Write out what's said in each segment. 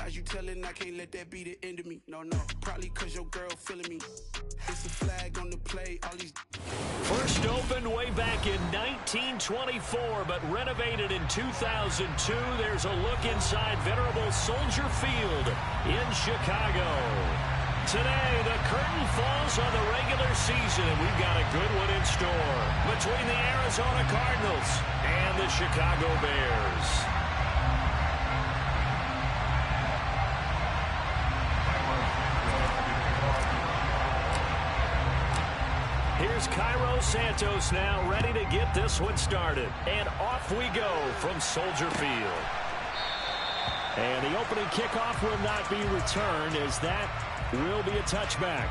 Lies you telling, I can't let that be the end of me. No, probably cause your girl feeling me. It's a flag on the play, all these... First opened way back in 1924, but renovated in 2002. There's a look inside venerable Soldier Field in Chicago. Today, the curtain falls on the regular season, and we've got a good one in store between the Arizona Cardinals and the Chicago Bears. Here's Cairo Santos now, ready to get this one started. And off we go from Soldier Field. And the opening kickoff will not be returned, as that will be a touchback.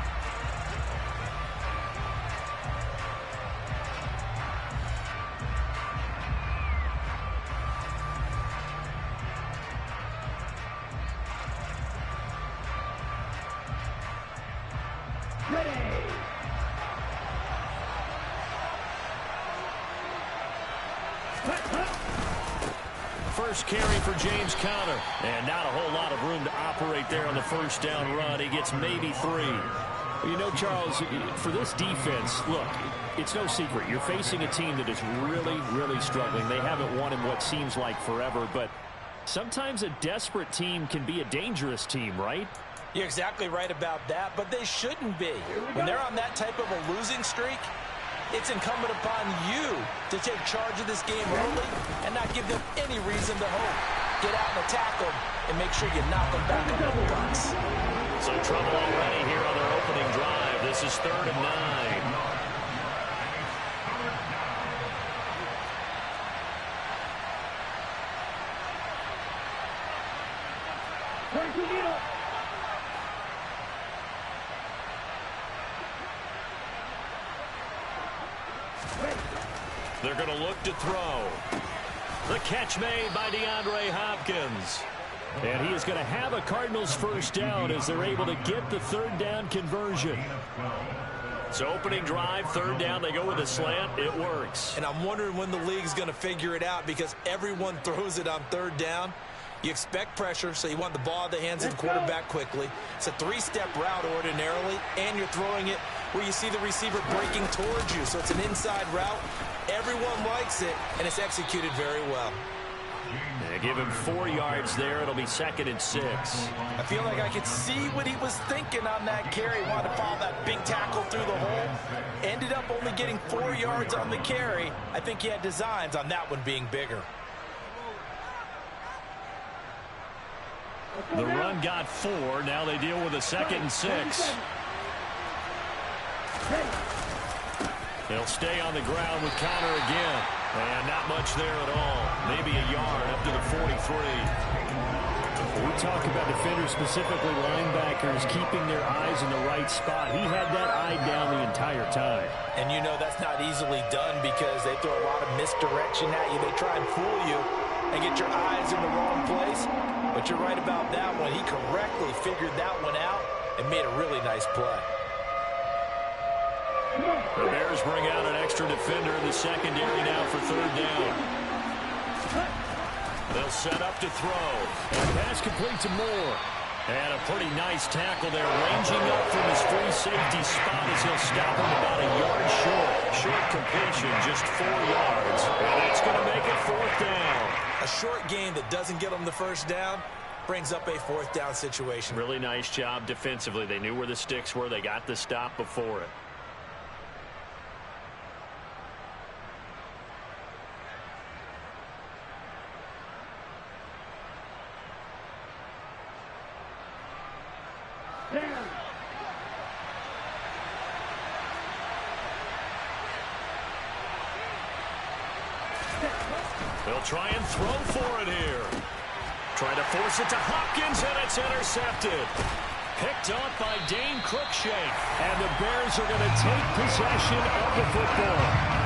First carry for James Conner, and not a whole lot of room to operate there on the first down run. He gets maybe 3. You know, Charles, for this defense, look, it's no secret. You're facing a team that is really, really struggling. They haven't won in what seems like forever, but sometimes a desperate team can be a dangerous team, right? You're exactly right about that, but they shouldn't be. When they're on that type of a losing streak, it's incumbent upon you to take charge of this game early and not give them any reason to hope. Get out and attack them and make sure you knock them back on the blocks. So trouble already here on their opening drive. This is 3rd and 9. They're going to look to throw. The catch made by DeAndre Hopkins. And he is going to have a Cardinals first down as they're able to get the 3rd down conversion. So opening drive, 3rd down, they go with a slant. It works. And I'm wondering when the league's going to figure it out, because everyone throws it on 3rd down. You expect pressure, so you want the ball in the hands of the quarterback quickly. It's a 3-step route ordinarily, and you're throwing it where you see the receiver breaking towards you. So it's an inside route. Everyone likes it, and it's executed very well. They give him 4 yards there. It'll be 2nd and 6. I feel like I could see what he was thinking on that carry. Wanted to follow that big tackle through the hole. Ended up only getting 4 yards on the carry. I think he had designs on that one being bigger. The run got 4. Now they deal with a 2nd and 6. They'll stay on the ground with Conner again. And not much there at all. Maybe a yard up to the 43. We talk about defenders, specifically linebackers, keeping their eyes in the right spot. He had that eye down the entire time. And you know that's not easily done, because they throw a lot of misdirection at you. They try and fool you and get your eyes in the wrong place. But you're right about that one. He correctly figured that one out and made a really nice play. The Bears bring out an extra defender in the secondary now for 3rd down. They'll set up to throw. And pass complete to Moore. And a pretty nice tackle there, ranging up from his free safety spot as he'll stop him about a yard short. Short completion, just 4 yards. And that's going to make it 4th down. A short gain that doesn't get them the first down brings up a 4th down situation. Really nice job defensively. They knew where the sticks were. They got the stop before it. They'll try and throw for it here. Try to force it to Hopkins, and it's intercepted. Picked off by Dane Cruikshank. And the Bears are going to take possession of the football.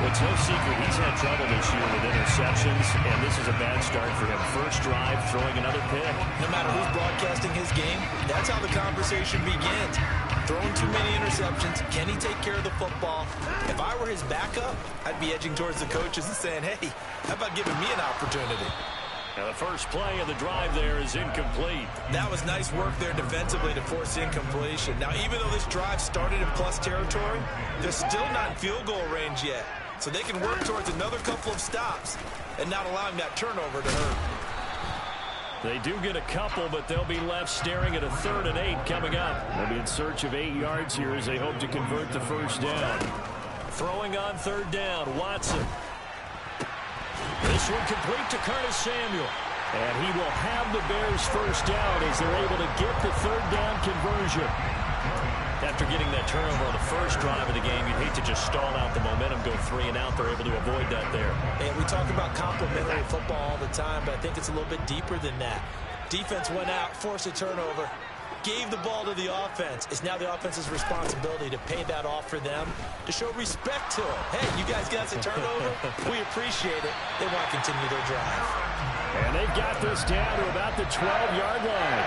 It's no secret he's had trouble this year with interceptions, and this is a bad start for him. First drive, throwing another pick. No matter who's broadcasting his game, that's how the conversation begins. Throwing too many interceptions. Can he take care of the football? If I were his backup, I'd be edging towards the coaches and saying, hey, how about giving me an opportunity? Now the first play of the drive there is incomplete. That was nice work there defensively to force the incompletion. Now, even though this drive started in plus territory, they're still not in field goal range yet. So they can work towards another couple of stops and not allowing that turnover to hurt. They do get a couple, but they'll be left staring at a 3rd and 8 coming up. They'll be in search of 8 yards here as they hope to convert the first down. Throwing on 3rd down, Watson. This one complete to Curtis Samuel. And he will have the Bears first down as they're able to get the 3rd down conversion. After getting that turnover on the first drive of the game, you'd hate to just stall out the momentum, go 3 and out. They're able to avoid that there. And we talk about complementary football all the time, but I think it's a little bit deeper than that. Defense went out, forced a turnover, gave the ball to the offense. It's now the offense's responsibility to pay that off for them, to show respect to it. Hey, you guys got us a turnover? We appreciate it. They want to continue their drive. And they've got this down to about the 12-yard line.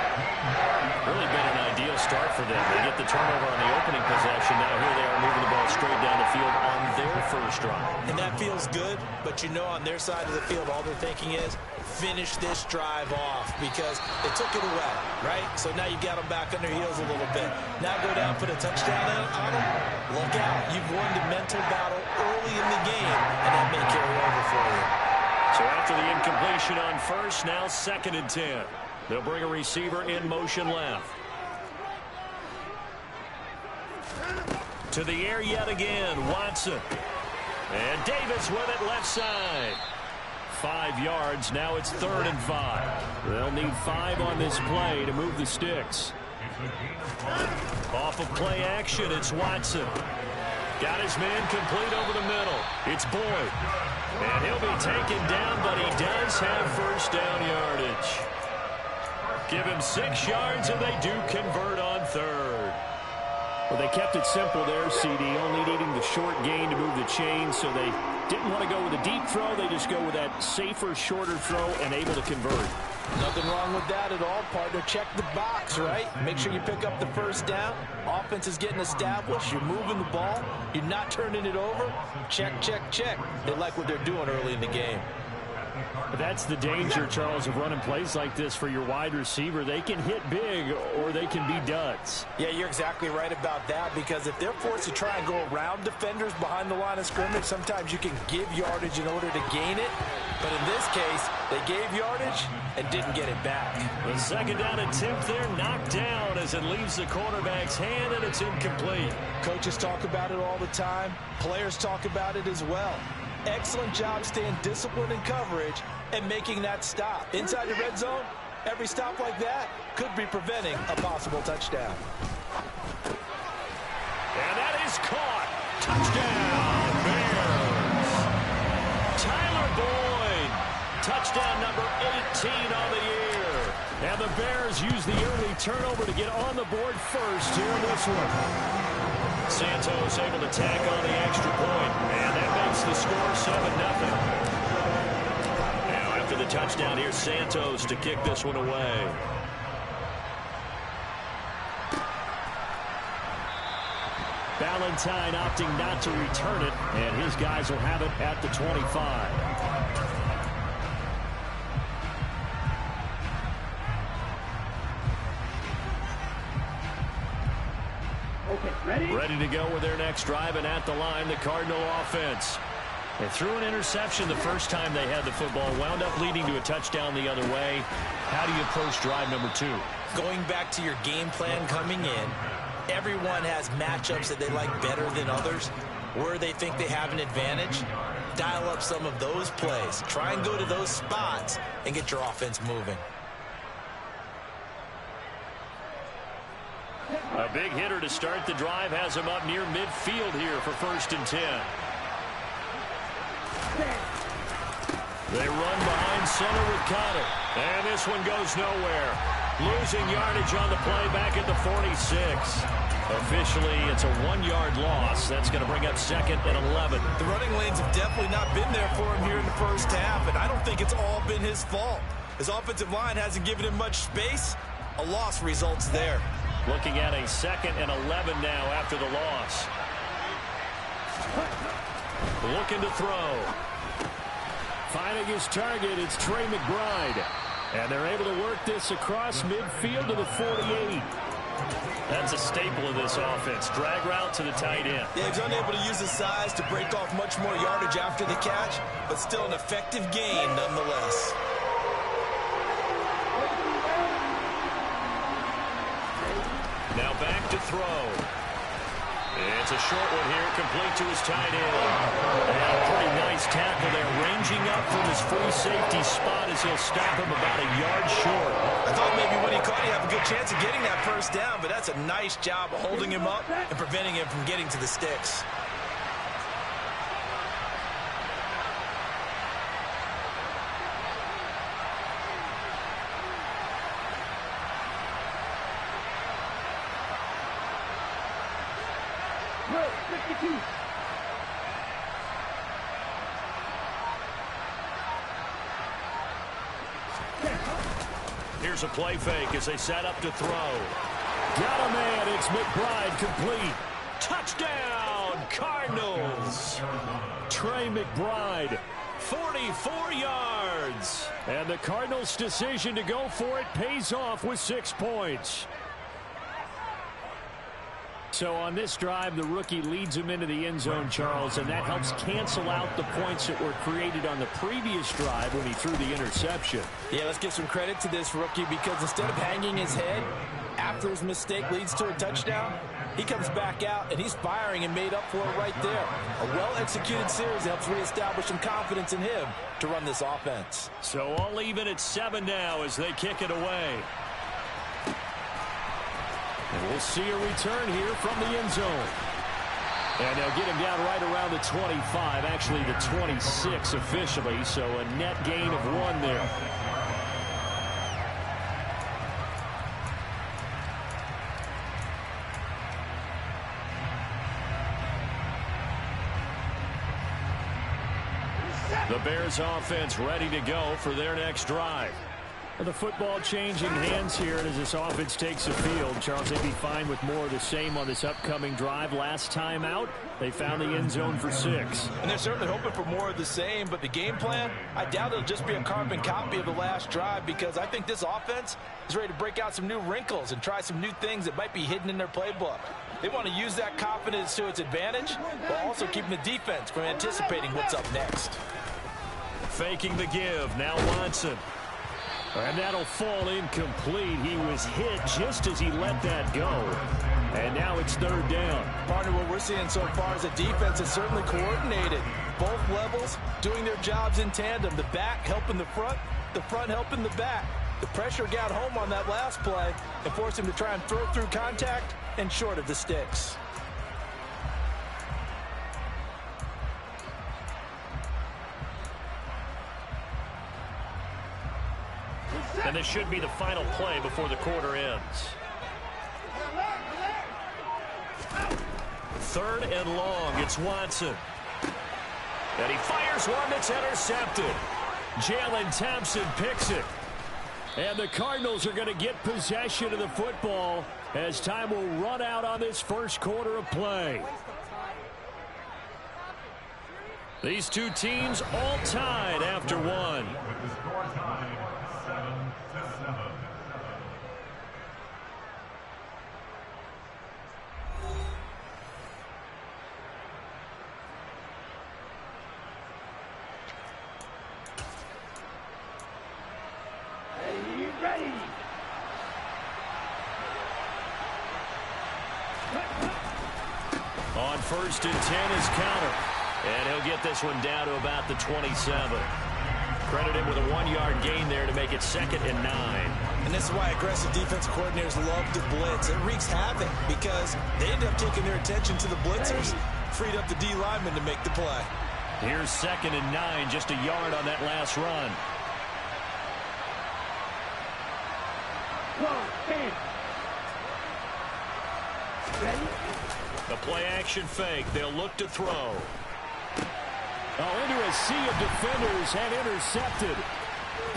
Really been an ideal start for them. They get the turnover on the opening possession. Now here they are moving the ball straight down the field on their first drive. And that feels good, but you know on their side of the field, all they're thinking is finish this drive off because they took it away, right? So now you got them back on their heels a little bit. Now go down, put a touchdown on them. Look out. You've won the mental battle early in the game, and that may carry over for you. So after the incompletion on first, now 2nd and 10. They'll bring a receiver in motion left. To the air yet again, Watson. And Davis with it left side. 5 yards, now it's 3rd and 5. They'll need 5 on this play to move the sticks. Off of play action, it's Watson. Got his man complete over the middle. It's Boyd. And he'll be taken down, but he does have first down yardage. Give him 6 yards, and they do convert on 3rd. Well, they kept it simple there, CD, only needing the short gain to move the chain, so they didn't want to go with a deep throw. They just go with that safer, shorter throw and able to convert. Nothing wrong with that at all, partner. Check the box, right? Make sure you pick up the first down. Offense is getting established. You're moving the ball. You're not turning it over. Check, check, check. They like what they're doing early in the game. That's the danger, Charles, of running plays like this for your wide receiver. They can hit big or they can be duds. Yeah, you're exactly right about that because if they're forced to try and go around defenders behind the line of scrimmage, sometimes you can give yardage in order to gain it. But in this case, they gave yardage and didn't get it back. The 2nd down attempt there knocked down as it leaves the quarterback's hand and it's incomplete. Coaches talk about it all the time. Players talk about it as well. Excellent job staying disciplined in coverage and making that stop. Inside the red zone, every stop like that could be preventing a possible touchdown. And that is caught. Touchdown, Bears. Tyler Boyd. Touchdown number 18 on the year. And the Bears use the early turnover to get on the board first here in this one. Santos able to tack on the extra point. And that makes the score 7-0. Now after the touchdown, here's Santos to kick this one away. Valentine opting not to return it, and his guys will have it at the 25. Ready to go with their next drive, and at the line, the Cardinal offense. They threw an interception the first time they had the football, wound up leading to a touchdown the other way. How do you approach drive number 2? Going back to your game plan coming in, everyone has matchups that they like better than others, where they think they have an advantage. Dial up some of those plays. Try and go to those spots and get your offense moving. A big hitter to start the drive has him up near midfield here for 1st and 10. They run behind center with Conner. And this one goes nowhere. Losing yardage on the play back at the 46. Officially, it's a 1-yard loss. That's going to bring up 2nd and 11. The running lanes have definitely not been there for him here in the first half, and I don't think it's all been his fault. His offensive line hasn't given him much space. A loss results there. Looking at a 2nd and 11 now after the loss. Looking to throw. Finding his target, it's Trey McBride. And they're able to work this across midfield to the 48. That's a staple of this offense. Drag route to the tight end. Yeah, he's unable to use his size to break off much more yardage after the catch, but still an effective gain nonetheless. Now back to throw. It's a short one here, complete to his tight end. And a pretty nice tackle there, ranging up from his free safety spot as he'll stop him about a yard short. I thought maybe when he caught, he'd have a good chance of getting that first down, but that's a nice job of holding him up and preventing him from getting to the sticks. Here's a play fake as they set up to throw. Got a man. It's McBride complete. Touchdown, Cardinals. Trey McBride. 44 yards. And the Cardinals' decision to go for it pays off with 6 points. So on this drive, the rookie leads him into the end zone, Charles, and that helps cancel out the points that were created on the previous drive when he threw the interception. Yeah, let's give some credit to this rookie because instead of hanging his head after his mistake leads to a touchdown, he comes back out and he's firing and made up for it right there. A well-executed series helps reestablish some confidence in him to run this offense. So all even at 7 now as they kick it away. And we'll see a return here from the end zone. And they'll get him down right around the 25, actually the 26 officially, so a net gain of 1 there. The Bears offense ready to go for their next drive. The football changing hands here as this offense takes the field. Charles, they'd be fine with more of the same on this upcoming drive. Last time out, they found the end zone for 6. And they're certainly hoping for more of the same, but the game plan, I doubt it'll just be a carbon copy of the last drive because I think this offense is ready to break out some new wrinkles and try some new things that might be hidden in their playbook. They want to use that confidence to its advantage while also keeping the defense from anticipating what's up next. Faking the give, now Watson. And that'll fall incomplete. He was hit just as he let that go. And now it's 3rd down. Partner, what we're seeing so far is a defense is certainly coordinated. Both levels doing their jobs in tandem. The back helping the front helping the back. The pressure got home on that last play and forced him to try and throw through contact and short of the sticks. And this should be the final play before the quarter ends. 3rd and long. It's Watson. And he fires one that's intercepted. Jalen Thompson picks it. And the Cardinals are going to get possession of the football as time will run out on this first quarter of play. These two teams all tied after 1. On 1st and 10 is Counter. And he'll get this one down to about the 27. Credit him with a 1-yard gain there to make it 2nd and 9. And this is why aggressive defense coordinators love to blitz. It wreaks havoc because they end up taking their attention to the blitzers, freed up the D lineman to make the play. Here's 2nd and 9, just a yard on that last run. The play-action fake. They'll look to throw. Oh, into a sea of defenders and intercepted.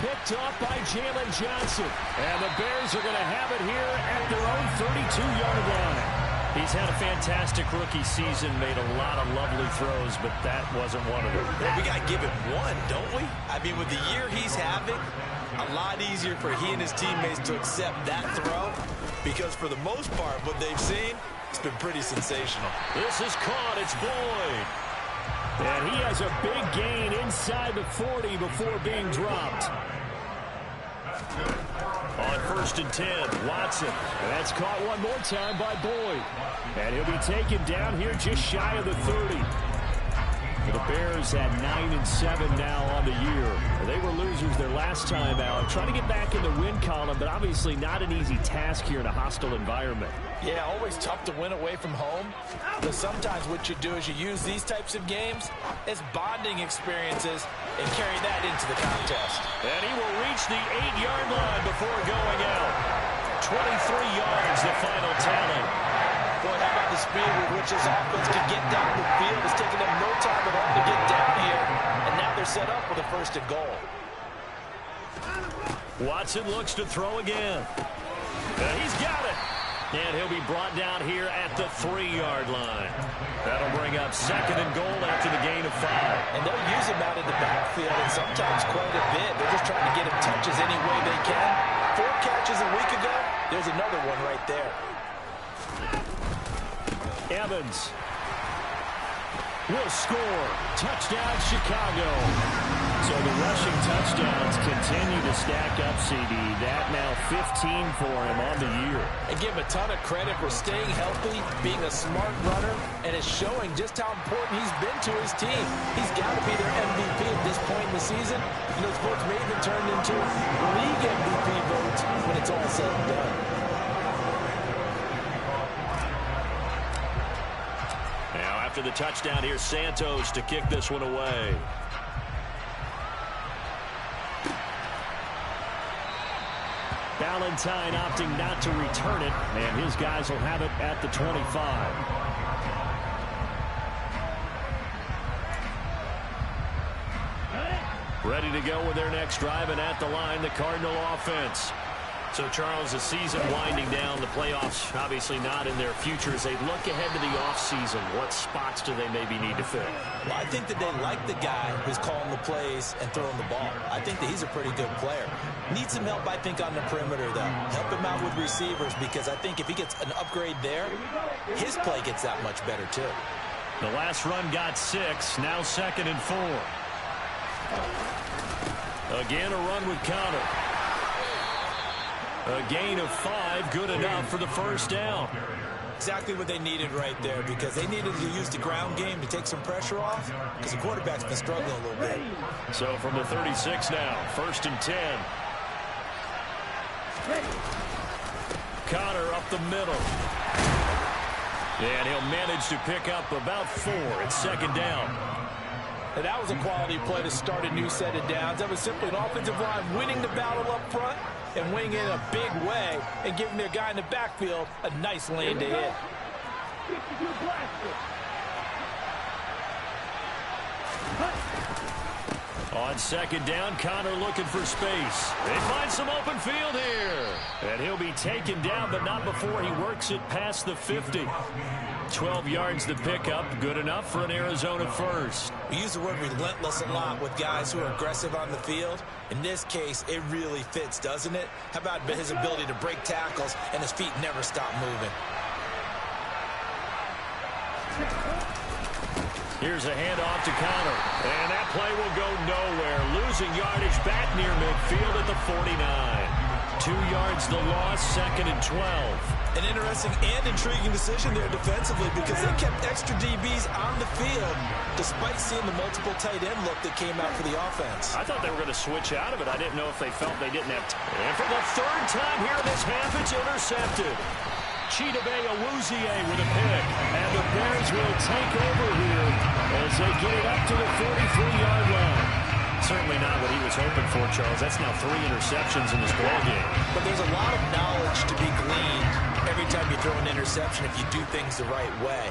Picked off by Jalen Johnson. And the Bears are going to have it here at their own 32-yard line. He's had a fantastic rookie season, made a lot of lovely throws, but that wasn't one of them. Well, we got to give him one, don't we? I mean, with the year he's having, a lot easier for he and his teammates to accept that throw, because for the most part, what they've seen, it's been pretty sensational. This is caught. It's Boyd. And he has a big gain inside the 40 before being dropped. On 1st and 10, Watson. And that's caught one more time by Boyd. And he'll be taken down here just shy of the 30. The Bears at 9-7 now on the year. They were losers their last time out. Trying to get back in the win column, but obviously not an easy task here in a hostile environment. Yeah, always tough to win away from home. But sometimes what you do is you use these types of games as bonding experiences and carry that into the contest. And he will reach the 8-yard line before going out. 23 yards, the final tally. Boy, how about the speed with which this offense can get down the field? It's taking them no time at all to get down here. And now they're set up with a 1st and goal. Watson looks to throw again. And he's got it. And he'll be brought down here at the 3-yard line. That'll bring up 2nd and goal after the gain of 5. And they'll use him out in the backfield, and sometimes quite a bit. They're just trying to get him touches any way they can. 4 catches a week ago. There's another one right there. Evans will score. Touchdown, Chicago. So the rushing touchdowns continue to stack up, CD. That now 15 for him on the year. And give him a ton of credit for staying healthy, being a smart runner, and it's showing just how important he's been to his team. He's got to be their MVP at this point in the season. And those votes may even turn into league MVP votes when it's all said and done. After the touchdown, here's Santos to kick this one away. Valentine opting not to return it, and his guys will have it at the 25. Ready to go with their next drive, and at the line, the Cardinal offense. So, Charles, the season winding down, the playoffs obviously not in their future. As they look ahead to the offseason, what spots do they maybe need to fill? Well, I think that they like the guy who's calling the plays and throwing the ball. I think that he's a pretty good player. Needs some help, I think, on the perimeter, though. Help him out with receivers, because I think if he gets an upgrade there, his play gets that much better, too. The last run got 6, now 2nd and 4. Again, a run with Conner. A gain of 5, good enough for the 1st down. Exactly what they needed right there, because they needed to use the ground game to take some pressure off, because the quarterback's been struggling a little bit. So from the 36 now, 1st and 10. Conner up the middle. And he'll manage to pick up about 4. It's 2nd down. And that was a quality play to start a new set of downs. That was simply an offensive line winning the battle up front and winning in a big way and giving their guy in the backfield a nice lane to hit. On 2nd down, Conner looking for space. They find some open field here. And he'll be taken down, but not before he works it past the 50. 12 yards to pick up. Good enough for an Arizona 1st. We use the word relentless a lot with guys who are aggressive on the field. In this case, it really fits, doesn't it? How about his ability to break tackles and his feet never stop moving? Here's a handoff to Conner. And that play will go nowhere. Losing yardage back near midfield at the 49. 2 yards the loss, 2nd and 12. An interesting and intriguing decision there defensively, because they kept extra DBs on the field despite seeing the multiple tight end look that came out for the offense. I thought they were going to switch out of it. I didn't know if they felt they didn't have time. And for the 3rd time here in this half, it's intercepted. Chidobe Awuzie with a pick. And the Bears will take over here as they get it up to the 43-yard line. Certainly not what he was hoping for, Charles. That's now 3 interceptions in this ballgame. But there's a lot of knowledge to be gleaned every time you throw an interception if you do things the right way.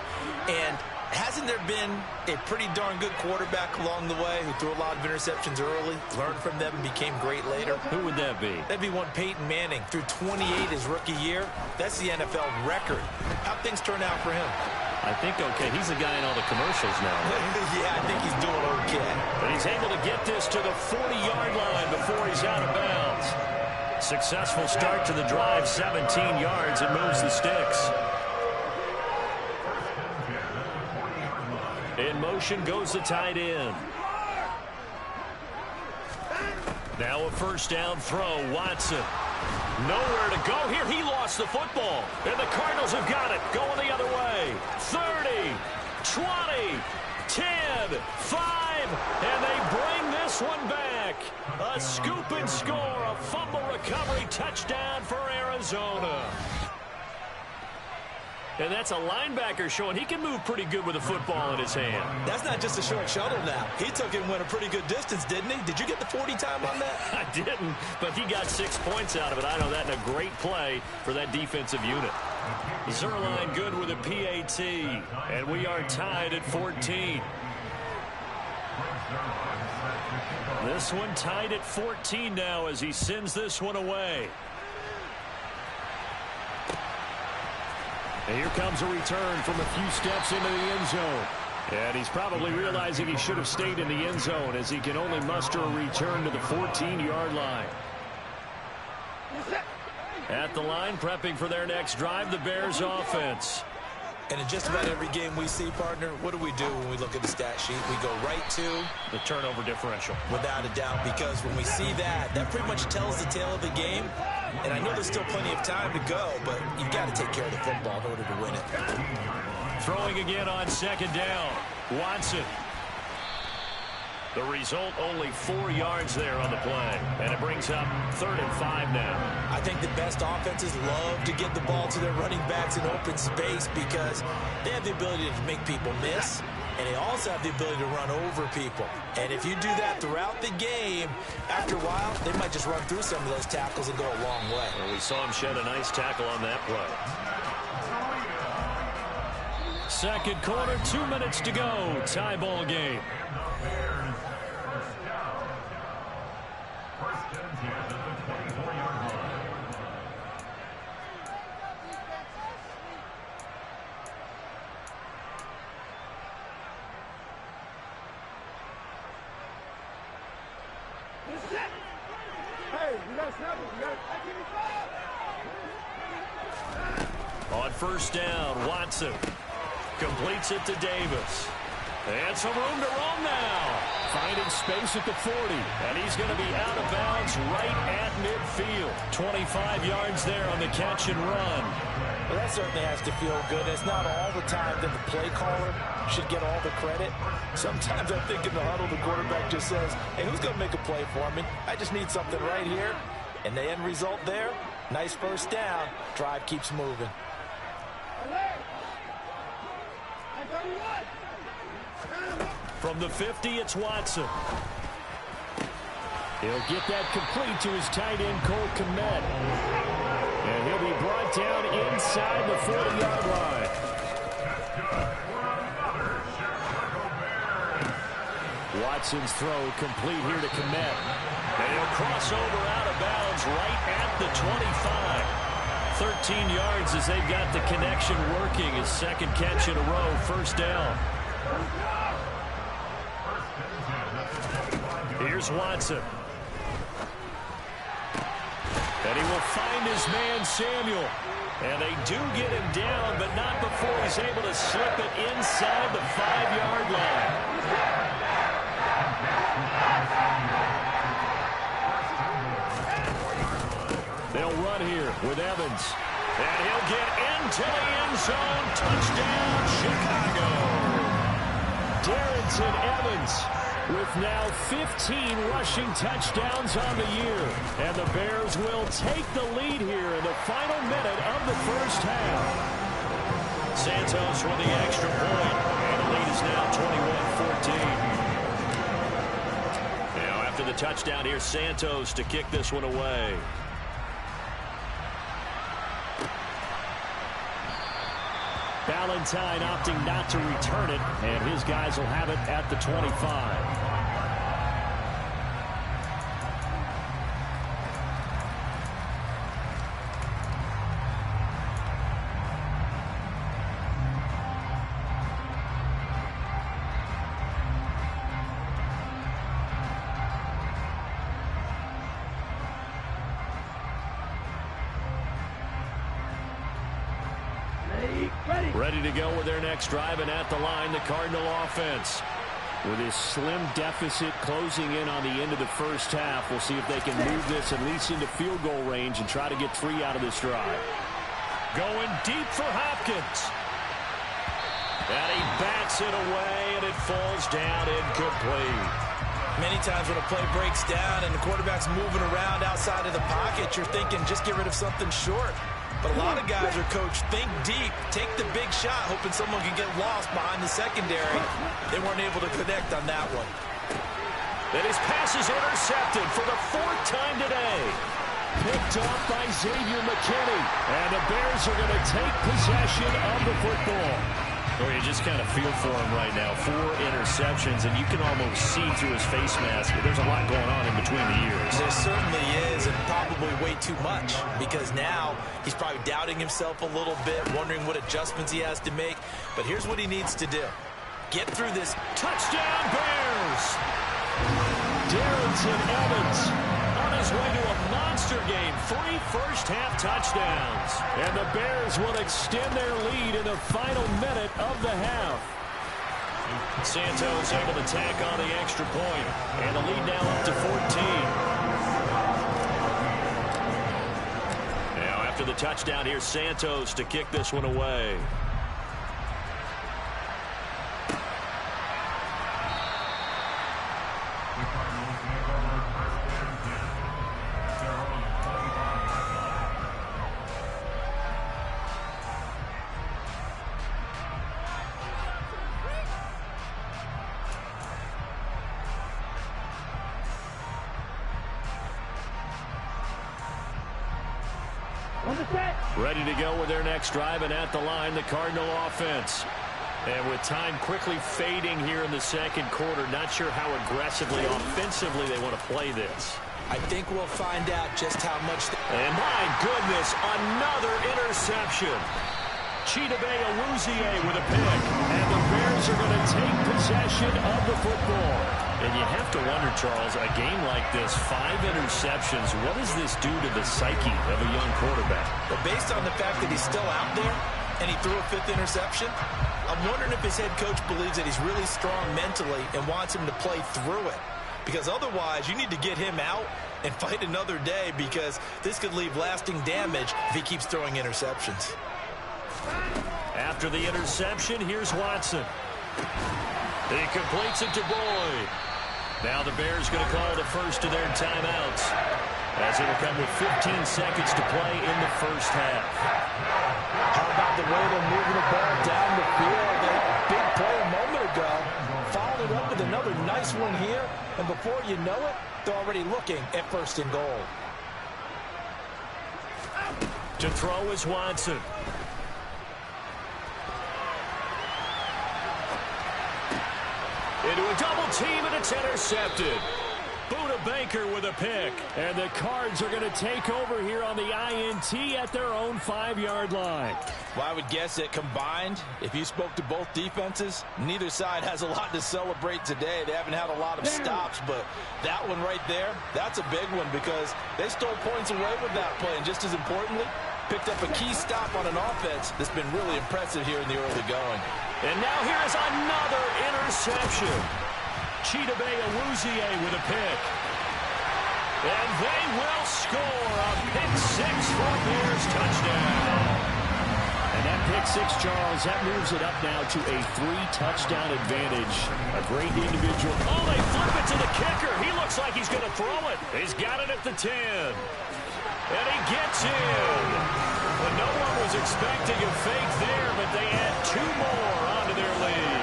And Hasn't there been a pretty darn good quarterback along the way who threw a lot of interceptions early, learned from them, and became great later? Who would that be? That'd be one Peyton Manning. Threw 28 his rookie year. That's the NFL record. How'd things turn out for him? I think okay. He's the guy in all the commercials now. Yeah, I think he's doing okay. But he's able to get this to the 40-yard line before he's out of bounds. Successful start to the drive, 17 yards. It moves the sticks. In motion goes the tight end. Now a first down throw. Watson. Nowhere to go here. He lost the football. And the Cardinals have got it. Going the other way. 30, 20, 10, 5. And they bring this one back. A scoop and score. A fumble recovery touchdown for Arizona. And that's a linebacker showing he can move pretty good with a football in his hand. That's not just a short shuttle now. He took it and went a pretty good distance, didn't he? Did you get the 40 time on that? I didn't, but he got 6 points out of it. I know that in a great play for that defensive unit. Zuerlein good with a PAT, and we are tied at 14. This one tied at 14 now as he sends this one away. And here comes a return from a few steps into the end zone. And he's probably realizing he should have stayed in the end zone as he can only muster a return to the 14-yard line. At the line, prepping for their next drive, the Bears offense. And in just about every game we see, partner, what do we do when we look at the stat sheet? We go right to the turnover differential. Without a doubt, because when we see that, that pretty much tells the tale of the game. And I know there's still plenty of time to go, but you've got to take care of the football in order to win it. Throwing again on second down. Watson. The result, only 4 yards there on the play. And it brings up 3rd and 5 now. I think the best offenses love to get the ball to their running backs in open space because they have the ability to make people miss, and they also have the ability to run over people. And if you do that throughout the game, after a while, they might just run through some of those tackles and go a long way. Well, we saw him shed a nice tackle on that play. Second quarter, 2 minutes to go. Tie ball game. On first down, Watson completes it to Davis. And some room to roam now. Finding space at the 40. And he's going to be out of bounds right at midfield. 25 yards there on the catch and run. Well, that certainly has to feel good. It's not all the time that the play caller should get all the credit. Sometimes I think in the huddle, the quarterback just says, hey, who's going to make a play for me? I just need something right here. And the end result there, nice first down. Drive keeps moving. From the 50, it's Watson. He'll get that complete to his tight end, Cole Kmet. And he'll be brought down inside the 40-yard line. Watson's throw complete here to Kmet. And he'll cross over out of bounds right at the 25. 13 yards as they've got the connection working. His second catch in a row, first down. Here's Watson. And he will find his man, Samuel. And they do get him down, but not before he's able to slip it inside the 5-yard line. They'll run here with Evans. And he'll get into the end zone. Touchdown, Chicago. Darrynton Evans with now 15 rushing touchdowns on the year. And the Bears will take the lead here in the final minute of the first half. Santos with the extra point. And the lead is now 21-14. Now after the touchdown here, Santos to kick this one away. Valentine opting not to return it, and his guys will have it at the 25. Ready to go with their next drive, and at the line, the Cardinal offense. With his slim deficit closing in on the end of the first half, we'll see if they can move this at least into field goal range and try to get 3 out of this drive. Going deep for Hopkins. And he bats it away, and it falls down incomplete. Many times when a play breaks down and the quarterback's moving around outside of the pocket, you're thinking just get rid of something short. But a lot of guys are coached, think deep, take the big shot, hoping someone can get lost behind the secondary. They weren't able to connect on that one. Then his pass is intercepted for the 4th time today. Picked off by Xavier McKinney. And the Bears are going to take possession of the football. Well, you just kind of feel for him right now. 4 interceptions, and you can almost see through his face mask. There's a lot going on in between the ears. There certainly is, and probably way too much, because now he's probably doubting himself a little bit, wondering what adjustments he has to make. But here's what he needs to do. Get through this. Touchdown, Bears! Darrington Evans on his way to a monster game. 3 first-half touchdowns. And the Bears will extend their lead in the final minute of the half. Santos able to tack on the extra point. And the lead now up to 14. Now after the touchdown, here's Santos to kick this one away. Ready to go with their next drive, and at the line, the Cardinal offense. And with time quickly fading here in the second quarter, not sure how aggressively, offensively they want to play this. I think we'll find out just how much. And my goodness, another interception. Chidobe Awuzie with a pick. And the Bears are going to take possession of the football. And you have to wonder, Charles, a game like this, 5 interceptions, what does this do to the psyche of a young quarterback? But based on the fact that he's still out there and he threw a 5th interception, I'm wondering if his head coach believes that he's really strong mentally and wants him to play through it. Because otherwise, you need to get him out and fight another day, because this could leave lasting damage if he keeps throwing interceptions. After the interception, here's Watson. He completes it to Boyd. Now the Bears going to call the first of their timeouts, as it'll come with 15 seconds to play in the first half. How about the way they're moving the ball down the field? That big play a moment ago. Followed it up with another nice one here. And before you know it, they're already looking at 1st and goal. To throw is Watson. Into a double team, and it's intercepted. Buda Baker with a pick. And the Cards are going to take over here on the INT at their own 5-yard line. Well, I would guess that combined, if you spoke to both defenses, neither side has a lot to celebrate today. They haven't had a lot of stops, but that one right there, that's a big one, because they stole points away with that play. And just as importantly, picked up a key stop on an offense that's been really impressive here in the early going. And now here is another interception. Chidobe Awuzie with a pick. And they will score a pick 6 for Bears touchdown. And that pick 6, Charles, that moves it up now to a 3-touchdown advantage. A great individual. Oh, they flip it to the kicker. He looks like he's going to throw it. He's got it at the 10. And he gets in. Well, no one was expecting a fake there, but they add 2 more onto their lead.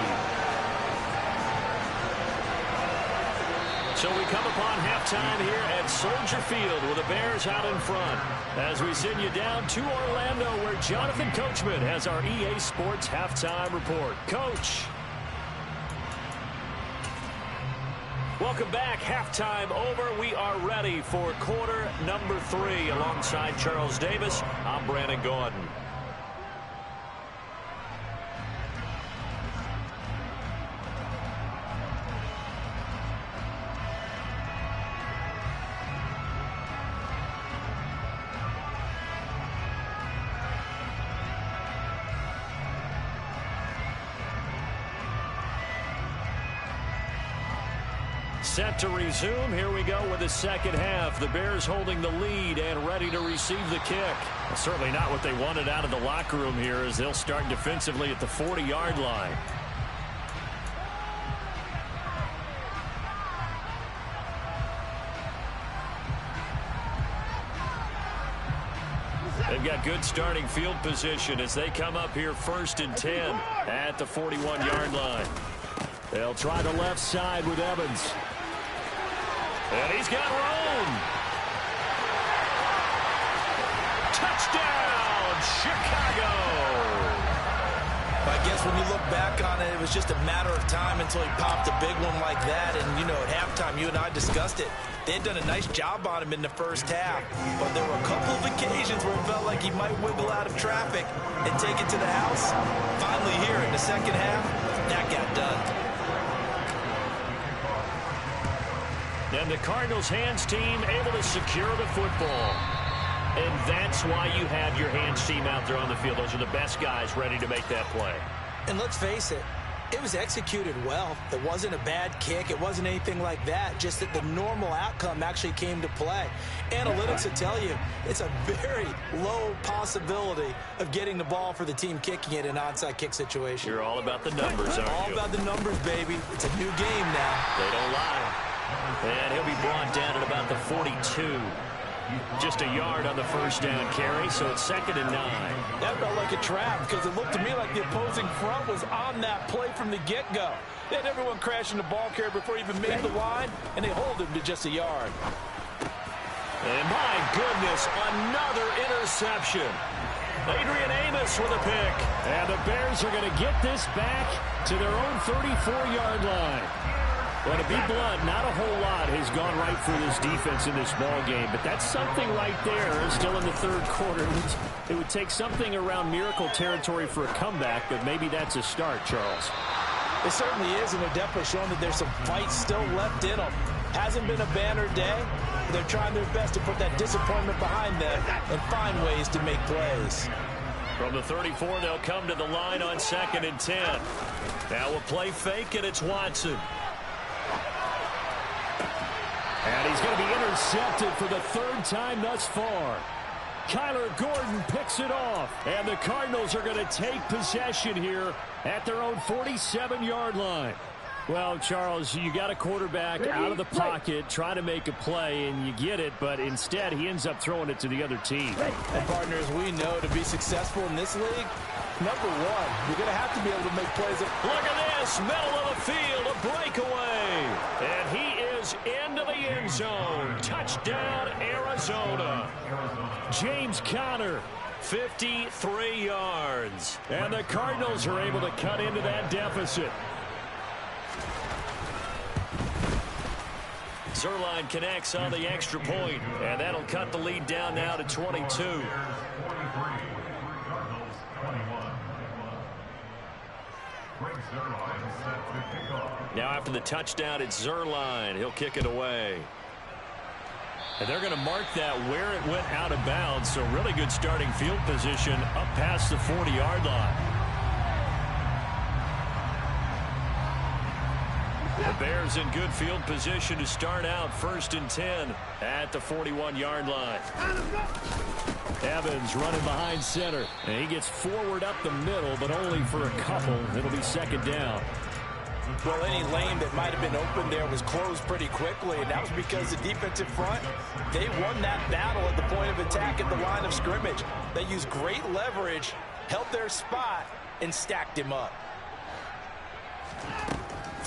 So we come upon halftime here at Soldier Field with the Bears out in front. As we send you down to Orlando, where Jonathan Coachman has our EA Sports halftime report. Coach. Welcome back. Halftime over. We are ready for quarter number 3. Alongside Charles Davis, I'm Brandon Gaudin. Set to resume. Here we go with the second half. The Bears holding the lead and ready to receive the kick. Well, certainly not what they wanted out of the locker room here, as they'll start defensively at the 40-yard line. They've got good starting field position as they come up here 1st and 10 at the 41-yard line. They'll try the left side with Evans. And he's got room. Touchdown, Chicago. I guess when you look back on it, it was just a matter of time until he popped a big one like that. And, you know, at halftime, you and I discussed it. They had done a nice job on him in the first half. But there were a couple of occasions where it felt like he might wiggle out of traffic and take it to the house. Finally here in the second half, that got done. And the Cardinals hands team able to secure the football. And that's why you have your hands team out there on the field. Those are the best guys ready to make that play. And let's face it, it was executed well. It wasn't a bad kick. It wasn't anything like that. Just that the normal outcome actually came to play. Analytics will tell you it's a very low possibility of getting the ball for the team kicking it in an onside kick situation. You're all about the numbers, aren't you? All about the numbers, baby. It's a new game now. They don't lie. And he'll be brought down at about the 42. Just a yard on the first down carry, so it's 2nd and 9. That felt like a trap because it looked to me like the opposing front was on that play from the get-go. They had everyone crashing the ball carrier before he even made the line, and they hold him to just a yard. And my goodness, another interception. Adrian Amos with a pick. And the Bears are going to get this back to their own 34-yard line. Well, to be blunt, not a whole lot has gone right for this defense in this ball game, but that's something right there still in the third quarter. It would take something around miracle territory for a comeback, but maybe that's a start, Charles. It certainly is, and they're definitely showing that there's some fight still left in them. Hasn't been a banner day. They're trying their best to put that disappointment behind them and find ways to make plays. From the 34, they'll come to the line on 2nd and 10. Now we'll play fake, and it's Watson. And he's going to be intercepted for the 3rd time thus far. Kyler Gordon picks it off. And the Cardinals are going to take possession here at their own 47-yard line. Well, Charles, you got a quarterback out of the pocket, trying to make a play, and you get it, but instead he ends up throwing it to the other team. And partners, we know to be successful in this league, number one, you're going to have to be able to make plays. Look at this, middle of the field, a breakaway. And he is into the end zone. Touchdown, Arizona. James Conner, 53 yards. And the Cardinals are able to cut into that deficit. Zuerlein connects on the extra point, and that'll cut the lead down now to 22. Now after the touchdown, it's Zuerlein. He'll kick it away. And they're going to mark that where it went out of bounds, so really good starting field position up past the 40-yard line. The Bears in good field position to start out 1st and 10 at the 41-yard line. Evans running behind center. And he gets forward up the middle, but only for a couple. It'll be 2nd down. Well, any lane that might have been open there was closed pretty quickly, and that was because the defensive front, they won that battle at the point of attack at the line of scrimmage. They used great leverage, held their spot, and stacked him up.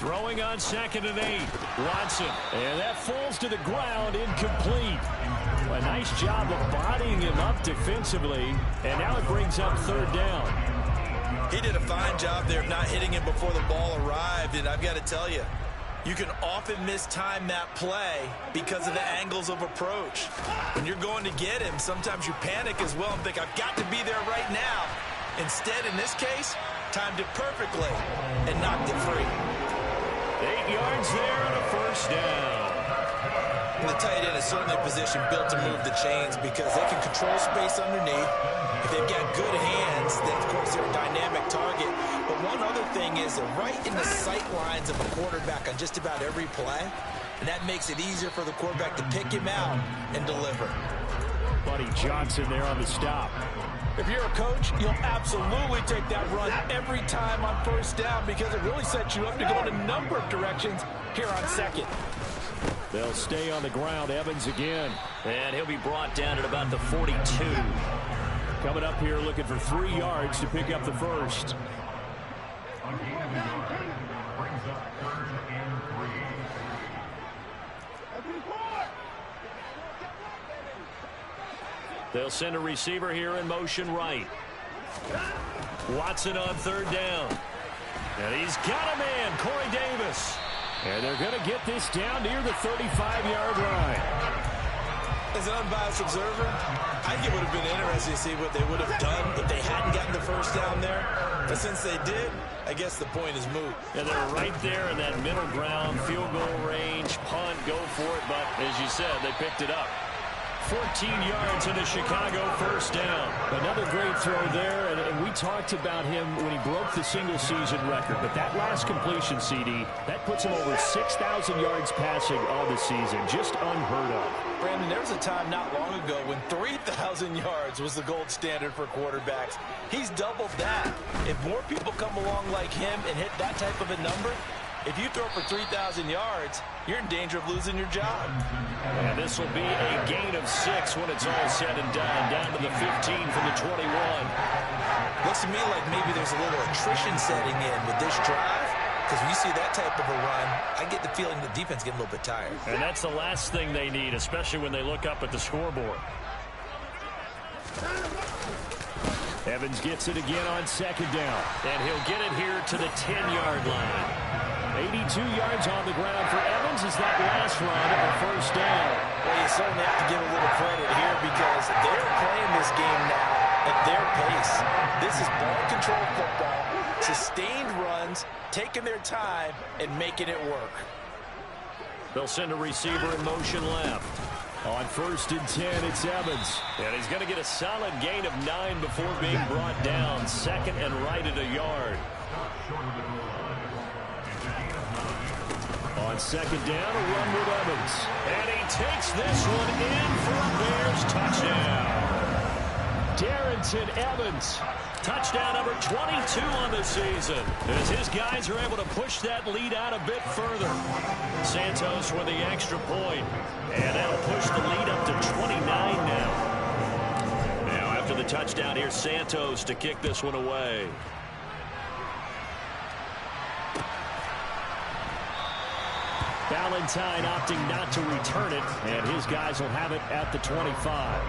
Throwing on 2nd and 8. Watson. And that falls to the ground, incomplete. A nice job of bodying him up defensively. And now it brings up 3rd down. He did a fine job there of not hitting him before the ball arrived. And I've got to tell you, you can often mistime that play because of the angles of approach. When you're going to get him, sometimes you panic as well and think, I've got to be there right now. Instead, in this case, timed it perfectly and knocked it free. 8 yards there and a 1st down. And the tight end is certainly a position built to move the chains because they can control space underneath. If they've got good hands, then, of course, they're a dynamic target. But one other thing is they're right in the sight lines of a quarterback on just about every play, and that makes it easier for the quarterback to pick him out and deliver. Buddy Johnson there on the stop. If you're a coach, you'll absolutely take that run every time on 1st down because it really sets you up to go in a number of directions here on 2nd. They'll stay on the ground. Evans again. And he'll be brought down at about the 42. Coming up here looking for 3 yards to pick up the 1st. They'll send a receiver here in motion right. Watson on 3rd down. And he's got a man, Corey Davis. And they're going to get this down near the 35-yard line. As an unbiased observer, I think it would have been interesting to see what they would have done if they hadn't gotten the 1st down there. But since they did, I guess the point is moot. And they're right there in that middle ground, field goal range, punt, go for it. But as you said, they picked it up. 14 yards in a Chicago 1st down. Another great throw there, and we talked about him when he broke the single-season record. But that last completion, CD, that puts him over 6,000 yards passing on the season. Just unheard of. Brandon, there was a time not long ago when 3,000 yards was the gold standard for quarterbacks. He's doubled that. If more people come along like him and hit that type of a number, if you throw for 3,000 yards, you're in danger of losing your job. And this will be a gain of 6 when it's all said and done. Down to the 15 from the 21. Looks to me like maybe there's a little attrition setting in with this drive. Because when you see that type of a run, I get the feeling the defense getting a little bit tired. And that's the last thing they need, especially when they look up at the scoreboard. Evans gets it again on 2nd down. And he'll get it here to the 10-yard line. 82 yards on the ground for Evans as that last run of a 1st down. Well, you certainly have to give a little credit here because they're playing this game now at their pace. This is ball control football, sustained runs, taking their time, and making it work. They'll send a receiver in motion left. On 1st and 10, it's Evans. And he's going to get a solid gain of 9 before being brought down. 2nd and right at a yard. On 2nd down, a run with Evans. And he takes this one in for a Bears touchdown. Darrynton Evans, touchdown number 22 on the season, as his guys are able to push that lead out a bit further. Santos with the extra point, and that'll push the lead up to 29 now. Now after the touchdown, here's Santos to kick this one away. Valentine opting not to return it, and his guys will have it at the 25.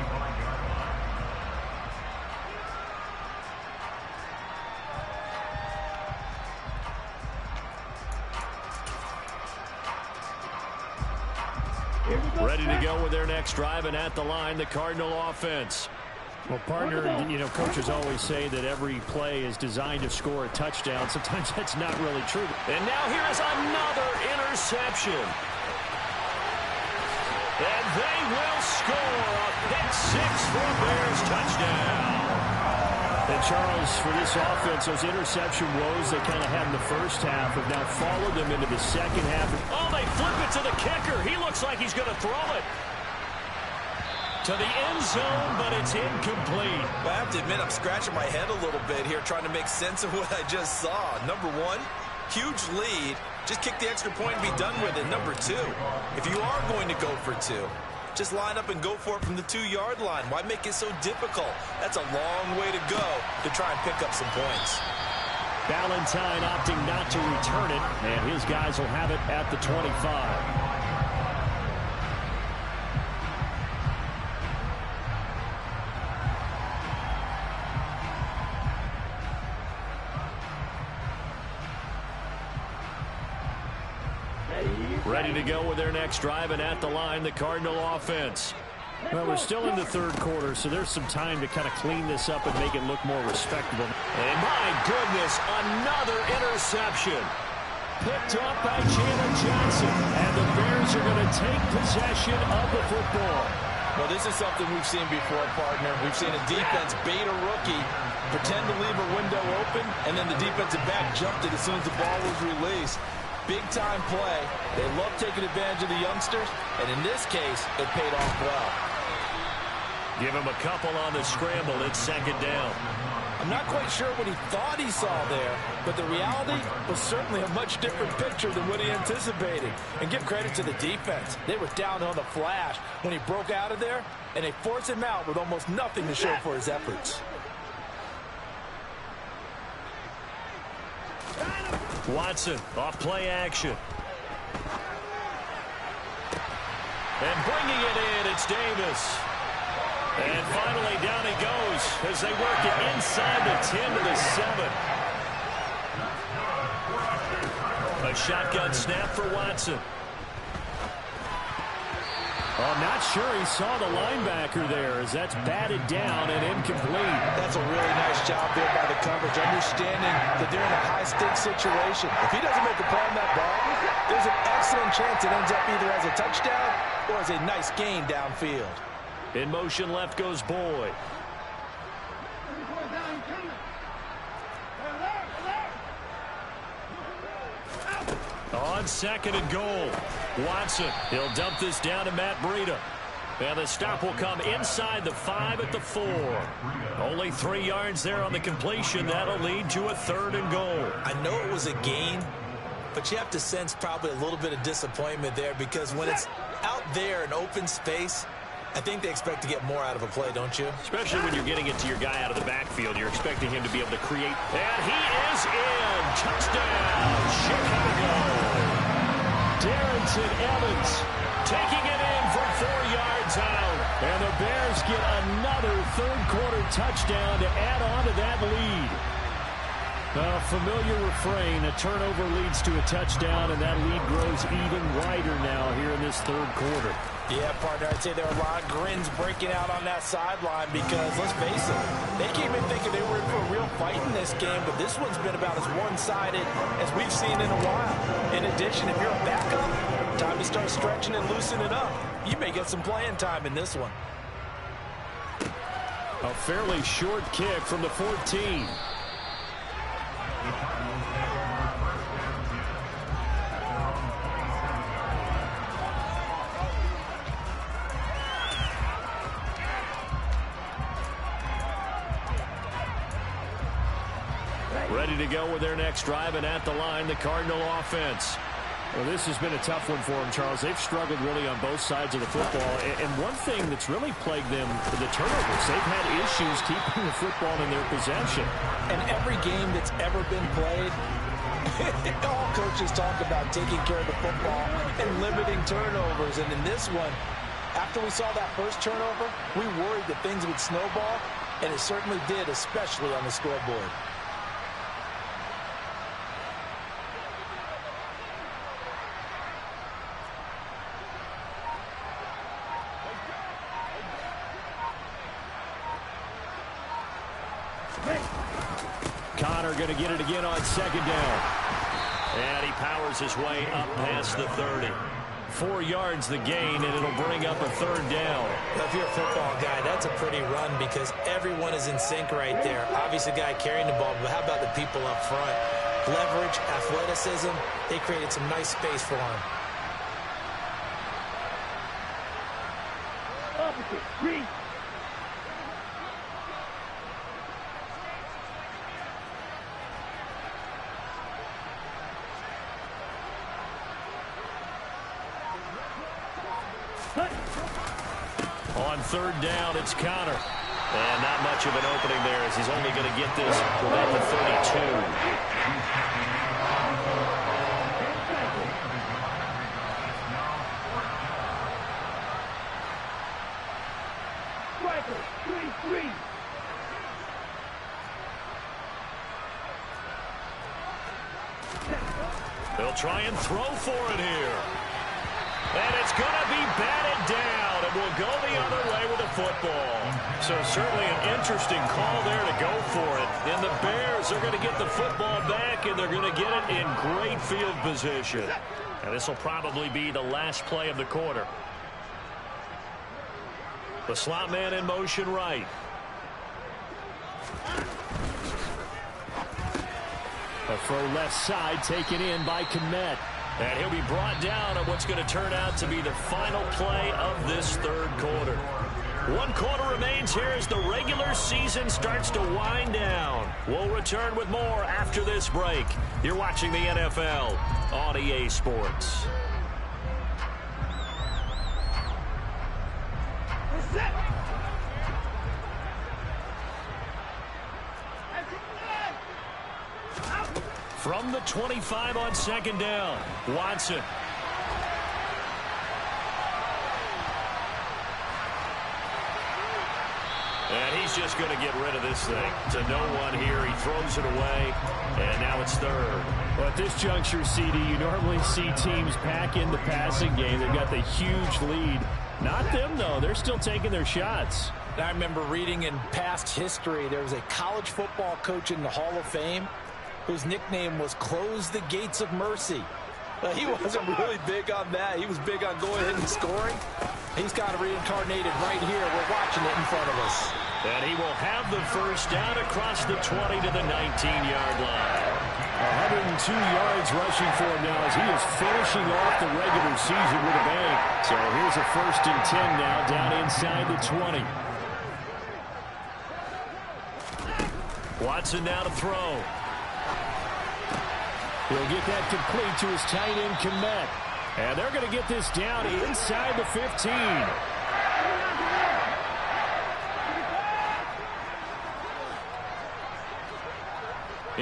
Ready to go with their next drive, and at the line, the Cardinal offense. Well, partner, you know, coaches always say that every play is designed to score a touchdown. Sometimes that's not really true. And now here is another interception. And they will score a pick 6 for a Bears touchdown. And Charles, for this offense, those interception woes they kind of had in the first half have now followed them into the second half. Oh, they flip it to the kicker. He looks like he's going to throw it to the end zone, but it's incomplete. Well, I have to admit, I'm scratching my head a little bit here trying to make sense of what I just saw. Number one, huge lead. Just kick the extra point and be done with it. Number two, if you are going to go for 2, just line up and go for it from the 2-yard line. Why make it so difficult? That's a long way to go to try and pick up some points. Valentine opting not to return it, and his guys will have it at the 25. Ready to go with their next drive, and at the line, the Cardinal offense. Well, we're still in the third quarter, so there's some time to kind of clean this up and make it look more respectable. And my goodness, another interception. Picked up by Chandler Johnson, and the Bears are going to take possession of the football. Well, this is something we've seen before, partner. We've seen a defense bait a rookie, pretend to leave a window open, and then the defensive back jumped it as soon as the ball was released. Big-time play. They love taking advantage of the youngsters, and in this case, it paid off well. Give him a couple on the scramble. It's second down. I'm not quite sure what he thought he saw there, but the reality was certainly a much different picture than what he anticipated. And give credit to the defense. They were down on the flash when he broke out of there, and they forced him out with almost nothing to show for his efforts. Watson off play action. And bringing it in, it's Davis. And finally down he goes as they work it inside the 10 to the 7. A shotgun snap for Watson. I'm not sure he saw the linebacker there as that's batted down and incomplete. That's a really nice job there by the coverage, understanding that they're in a high-stakes situation. If he doesn't make a play on that ball, there's an excellent chance it ends up either as a touchdown or as a nice gain downfield. In motion left goes Boyd. On second and goal, Watson. He'll dump this down to Matt Breida. And the stop will come inside the 5 at the 4. Only 3 yards there on the completion. That'll lead to a 3rd and goal. I know it was a gain, but you have to sense probably a little bit of disappointment there because when it's out there in open space, I think they expect to get more out of a play, don't you? Especially when you're getting it to your guy out of the backfield. You're expecting him to be able to create. And he is in. Touchdown, Chicago. Darrington Evans taking it in from 4 yards out. And the Bears get another third-quarter touchdown to add on to that lead. A familiar refrain. A turnover leads to a touchdown, and that lead grows even wider now here in this third quarter. Yeah, partner, I'd say there are a lot of grins breaking out on that sideline because, let's face it, they came in thinking they were in for a real fight in this game, but this one's been about as one-sided as we've seen in a while. In addition, if you're a backup, time to start stretching and loosening up. You may get some playing time in this one. A fairly short kick from the 14. Ready to go with their next drive, and at the line, the Cardinal offense. Well, this has been a tough one for them, Charles. They've struggled really on both sides of the football. And one thing that's really plagued them, the turnovers. They've had issues keeping the football in their possession. And every game that's ever been played, all coaches talk about taking care of the football and limiting turnovers. And in this one, after we saw that first turnover, we worried that things would snowball, and it certainly did, especially on the scoreboard. Connor going to get it again on second down. And he powers his way up past the 30. 4 yards the gain, and it'll bring up a 3rd down. Now, if you're a football guy, that's a pretty run because everyone is in sync right there. Obviously, the guy carrying the ball, but how about the people up front? Leverage, athleticism, they created some nice space for him. Opposite, read. On 3rd down, it's Connor. And not much of an opening there as he's only going to get this within the 32. They'll try and throw for it here. And it's going to be batted down, and will go the other way with the football. So certainly an interesting call there to go for it. And the Bears are going to get the football back, and they're going to get it in great field position. And this will probably be the last play of the quarter. The slot man in motion right. A throw left side taken in by Kmet. And he'll be brought down on what's going to turn out to be the final play of this third quarter. 1 quarter remains here as the regular season starts to wind down. We'll return with more after this break. You're watching the NFL on EA Sports. From the 25 on second down, Watson. And he's just going to get rid of this thing to no one here. He throws it away, and now it's third. Well, at this juncture, CD, you normally see teams pack in the passing game. They've got the huge lead. Not them, though. They're still taking their shots. I remember reading in past history, there was a college football coach in the Hall of Fame whose nickname was Close the Gates of Mercy. He wasn't really big on that. He was big on going ahead and scoring. He's kind of reincarnated right here. We're watching it in front of us. And he will have the first down across the 20 to the 19-yard line. 102 yards rushing for him now as he is finishing off the regular season with a bang. So here's a 1st and 10 now down inside the 20. Watson now to throw. He'll get that complete to his tight end, Kmet. And they're going to get this down inside the 15.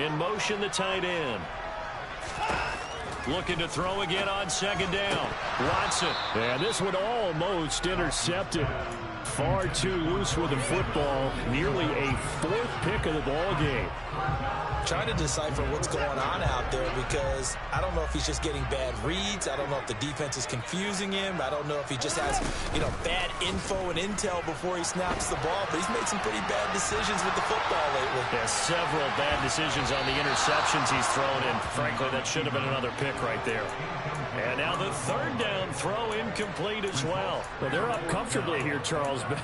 In motion, the tight end. Looking to throw again on second down. Watson. And this one almost intercepted. Far too loose with the football. Nearly a 4th pick of the ball game. Trying to decipher what's going on out there because I don't know if he's just getting bad reads. I don't know if the defense is confusing him. I don't know if he just has, bad info and intel before he snaps the ball. But he's made some pretty bad decisions with the football lately. Yeah, several bad decisions on the interceptions he's thrown, and frankly, that should have been another pick right there. And now the 3rd down throw incomplete as well. Well, they're up comfortably here, Charles, but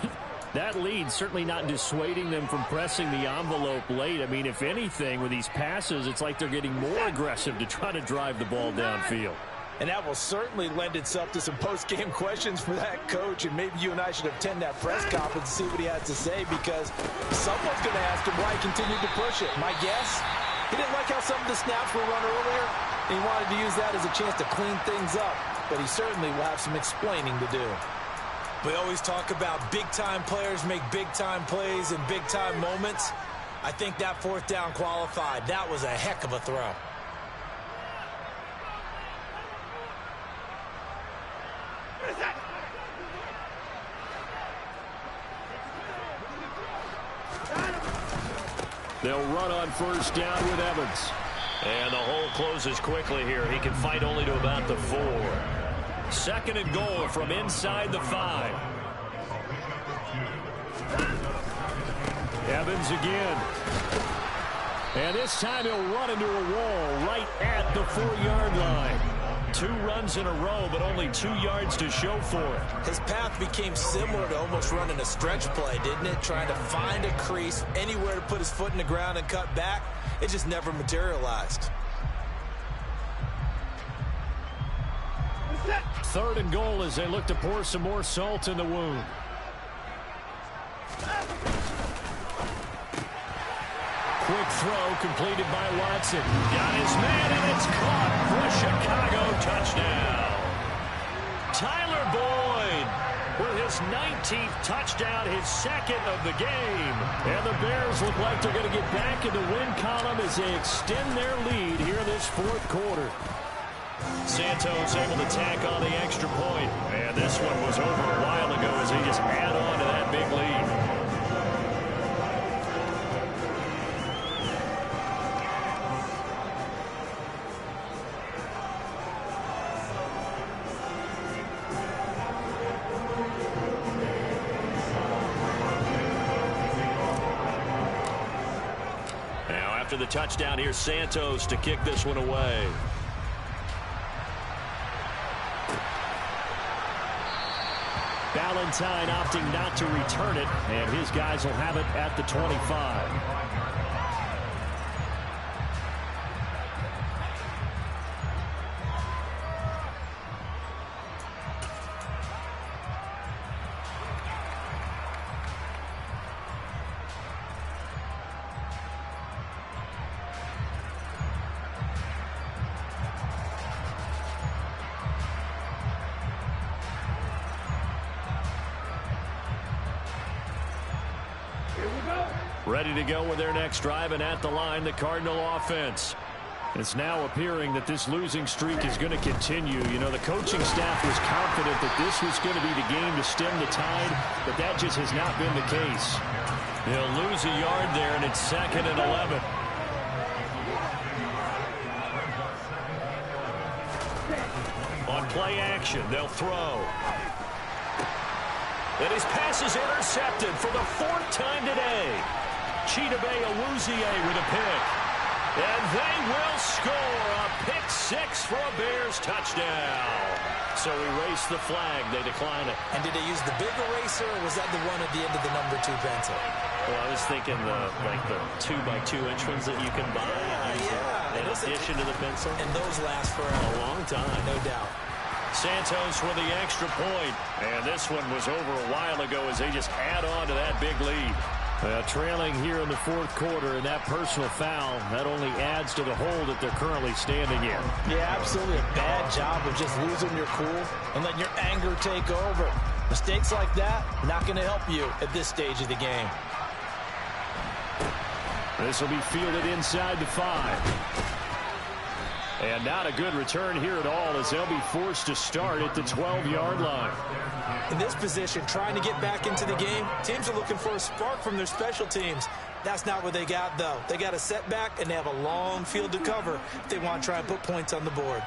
that lead certainly not dissuading them from pressing the envelope late. I mean, if anything, with these passes, it's like they're getting more aggressive to try to drive the ball downfield. And that will certainly lend itself to some post-game questions for that coach, and maybe you and I should attend that press conference and see what he has to say, because someone's going to ask him why he continued to push it. My guess, he didn't like how some of the snaps were run earlier, and he wanted to use that as a chance to clean things up, but he certainly will have some explaining to do. We always talk about big-time players make big-time plays in big-time moments. I think that 4th down qualified. That was a heck of a throw. They'll run on 1st down with Evans. And the hole closes quickly here. He can fight only to about the 4. 2nd and goal from inside the 5. Evans again. And this time he'll run into a wall right at the 4-yard line. 2 runs in a row, but only 2 yards to show for it. His path became similar to almost running a stretch play, didn't it? Trying to find a crease, anywhere to put his foot in the ground and cut back. It just never materialized. 3rd and goal as they look to pour some more salt in the wound. Quick throw completed by Watson. Got his man, and it's caught for a Chicago touchdown. Tyler Boyd with his 19th touchdown, his second of the game. And the Bears look like they're going to get back in the win column as they extend their lead here in this fourth quarter. Santos able to tack on the extra point. And this one was over a while ago as they just add on to that big lead. After the touchdown, here's Santos to kick this one away. Valentine opting not to return it, and his guys will have it at the 25. Ready to go with their next drive, and at the line, the Cardinal offense. It's now appearing that this losing streak is going to continue. You know, the coaching staff was confident that this was going to be the game to stem the tide, but that just has not been the case. They'll lose a yard there, and it's 2nd and 11. On play action, they'll throw. And his pass is intercepted for the 4th time today. Chidobe Awuzie with a pick. And they will score a pick 6 for a Bears touchdown. So erase the flag. They decline it. And did they use the big eraser, or was that the one at the end of the number 2 pencil? Well, I was thinking the 2x2-inch ones that you can buy. In addition to the pencil. And those last for a long time. No doubt. Santos with the extra point. And this one was over a while ago as they just add on to that big lead. Trailing here in the fourth quarter, and that personal foul, that only adds to the hole that they're currently standing in. Yeah, absolutely a bad job of just losing your cool and letting your anger take over. Mistakes like that, not going to help you at this stage of the game. This will be fielded inside the 5. And not a good return here at all as they'll be forced to start at the 12-yard line. In this position, trying to get back into the game, teams are looking for a spark from their special teams. That's not what they got, though. They got a setback, and they have a long field to cover if they want to try and put points on the board.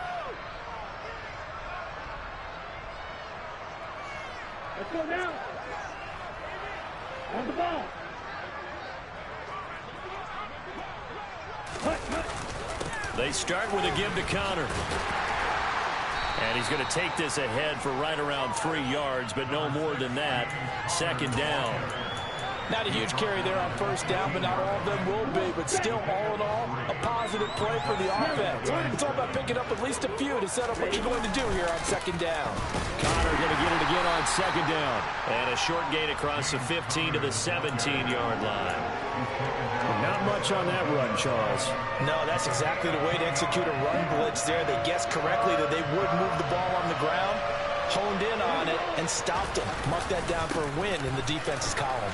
Let's go now. On the ball. They start with a give to Connor. And he's going to take this ahead for right around 3 yards, but no more than that. 2nd down. Not a huge carry there on 1st down, but not all of them will be. But still, all in all, a positive play for the offense. It's all about picking up at least a few to set up what you're going to do here on 2nd down. Connor going to get it again on 2nd down. And a short gain across the 15 to the 17-yard line. Not much on that run, Charles. No, that's exactly the way to execute a run blitz there. They guessed correctly that they would move the ball on the ground, honed in on it, and stopped them. Mark that down for a win in the defense's column.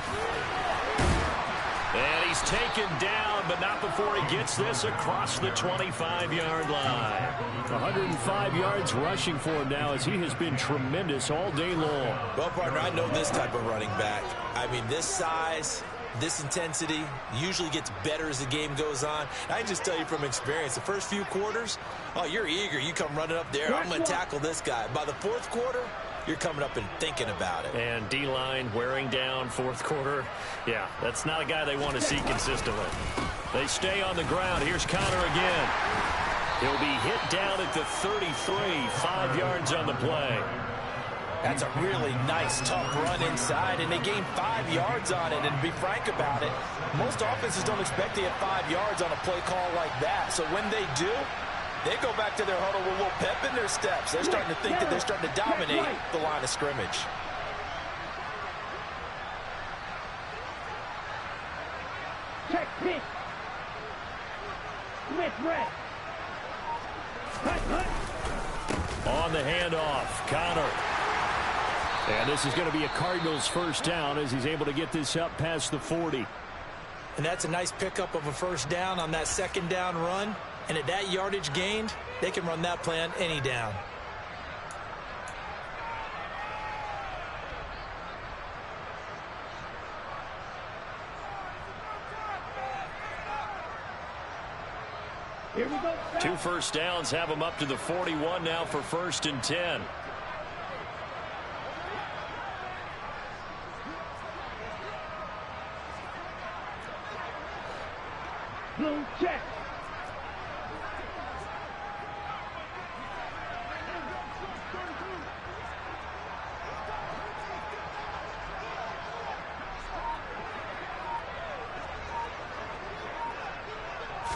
And he's taken down, but not before he gets this across the 25-yard line. 105 yards rushing for him now as he has been tremendous all day long. Well, partner, I know this type of running back. I mean, this size, this intensity usually gets better as the game goes on. I can just tell you from experience, the first few quarters, oh, you're eager. You come running up there. I'm going to tackle this guy. By the 4th quarter, you're coming up and thinking about it. And D-line wearing down 4th quarter. Yeah, that's not a guy they want to see consistently. They stay on the ground. Here's Connor again. He'll be hit down at the 33, 5 yards on the play. That's a really nice, tough run inside, and they gain 5 yards on it. And to be frank about it, most offenses don't expect to get 5 yards on a play call like that. So when they do, they go back to their huddle with a little pep in their steps. They're starting to think that they're starting to dominate the line of scrimmage. Check pitch. Smith red. On the handoff, Connor. And this is going to be a Cardinals first down as he's able to get this up past the 40. And that's a nice pickup of a first down on that second down run. And at that yardage gained, they can run that play on any down. Here we go. 2 first downs have him up to the 41 now for 1st and 10. Blue check.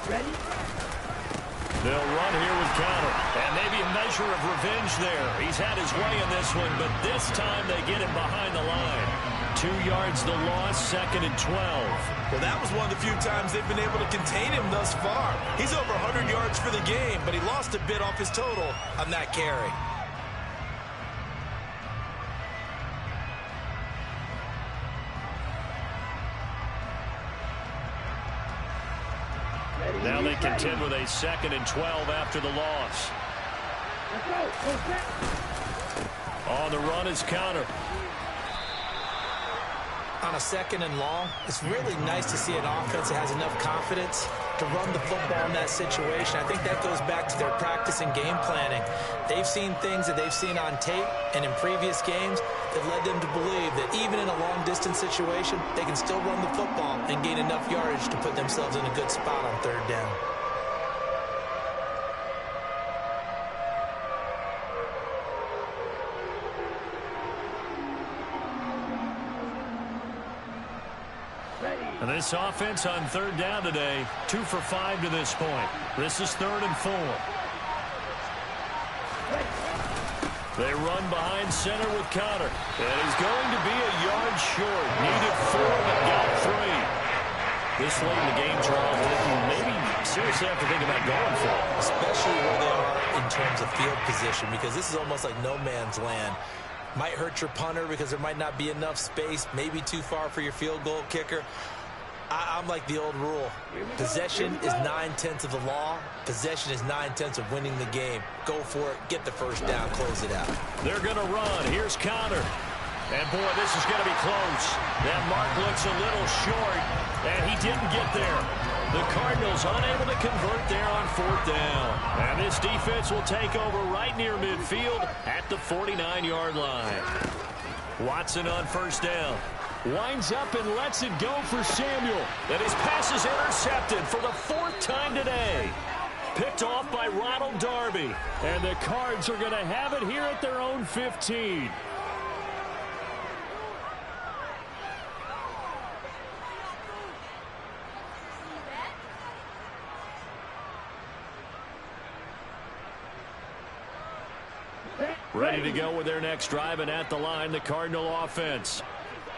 Ready? They'll run here with counter. And maybe a measure of revenge there. He's had his way in this one, but this time they get him behind the line. 2 yards the loss, 2nd and 12. Well, that was one of the few times they've been able to contain him thus far. He's over 100 yards for the game, but he lost a bit off his total on that carry. Now they contend with a 2nd and 12 after the loss. Let's go. On the run is counter. On a 2nd and long, it's really nice to see an offense that has enough confidence to run the football in that situation. I think that goes back to their practice and game planning. They've seen things that they've seen on tape and in previous games that led them to believe that even in a long-distance situation, they can still run the football and gain enough yardage to put themselves in a good spot on 3rd down. And this offense on 3rd down today, 2 for 5 to this point. This is 3rd and 4. They run behind center with counter. And he's going to be a yard short. Needed 4, but got 3. This late in the game, Charles, maybe seriously have to think about going for it. Especially where they are in terms of field position, because this is almost like no man's land. Might hurt your punter because there might not be enough space, maybe too far for your field goal kicker. I'm like the old rule. Possession is 9/10 of the law. Possession is 9/10 of winning the game. Go for it. Get the first down. Close it out. They're going to run. Here's counter. And, boy, this is going to be close. That mark looks a little short, and he didn't get there. The Cardinals unable to convert there on 4th down. And this defense will take over right near midfield at the 49-yard line. Watson on 1st down. Winds up and lets it go for Samuel. And his pass is intercepted for the 4th time today. Picked off by Ronald Darby. And the Cards are going to have it here at their own 15. Ready to go with their next drive, and at the line, the Cardinal offense.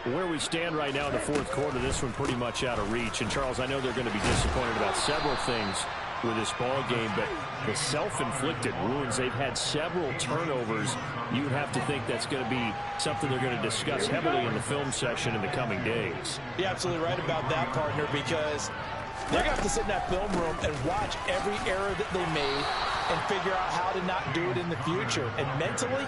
Where we stand right now in the 4th quarter, this one pretty much out of reach. And, Charles, I know they're going to be disappointed about several things with this ball game, but the self-inflicted wounds, they've had several turnovers. You would have to think that's going to be something they're going to discuss heavily in the film session in the coming days. You're absolutely right about that, partner, because they're going to have to sit in that film room and watch every error that they made and figure out how to not do it in the future. And mentally,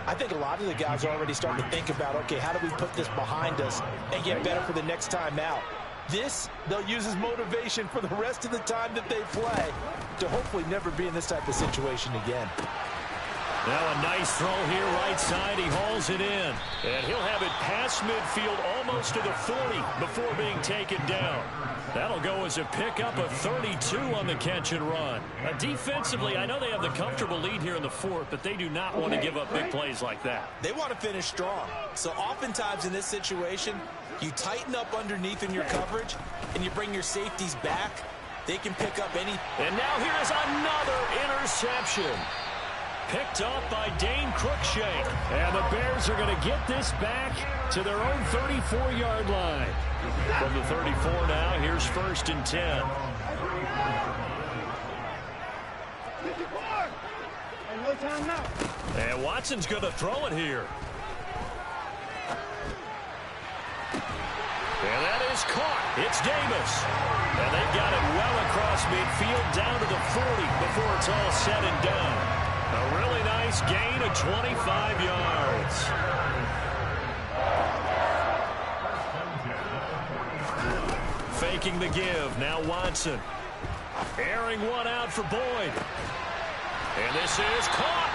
I think a lot of the guys are already starting to think about, okay, how do we put this behind us and get better for the next time out? This, they'll use as motivation for the rest of the time that they play to hopefully never be in this type of situation again. Now a nice throw here right side. He hauls it in. And he'll have it past midfield almost to the 40 before being taken down. That'll go as a pickup of 32 on the catch and run. Defensively, I know they have the comfortable lead here in the 4th, but they do not want to give up big plays like that. They want to finish strong. So oftentimes in this situation, you tighten up underneath in your coverage and you bring your safeties back. They can pick up any. And now here is another interception. Picked off by Dane Cruikshank. And the Bears are going to get this back to their own 34-yard line. From the 34 now, here's 1st and 10. And no time now. And Watson's going to throw it here. And that is caught. It's Davis. And they've got it well across midfield down to the 40 before it's all said and done. A really nice gain of 25 yards. Faking the give. Now Watson. Airing one out for Boyd. And this is caught.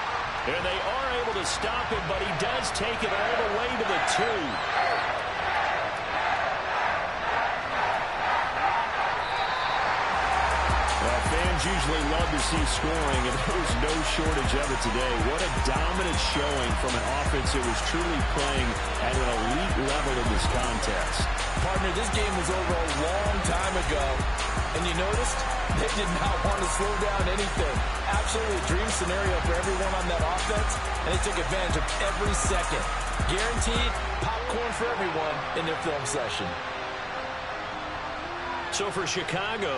And they are able to stop him, but he does take it all the way to the 2. Fans usually love to see scoring, and there was no shortage of it today. What a dominant showing from an offense that was truly playing at an elite level in this contest. Partner, this game was over a long time ago, and you noticed they did not want to slow down anything. Absolutely a dream scenario for everyone on that offense, and they took advantage of every second. Guaranteed popcorn for everyone in their film session. So for Chicago,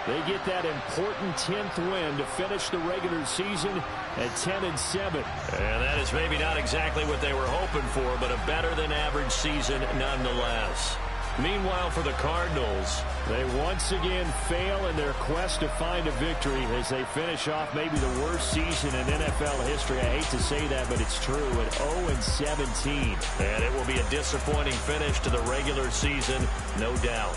they get that important 10th win to finish the regular season at 10-7. And that is maybe not exactly what they were hoping for, but a better than average season nonetheless. Meanwhile, for the Cardinals, they once again fail in their quest to find a victory as they finish off maybe the worst season in NFL history. I hate to say that, but it's true, at 0-17. And it will be a disappointing finish to the regular season, no doubt.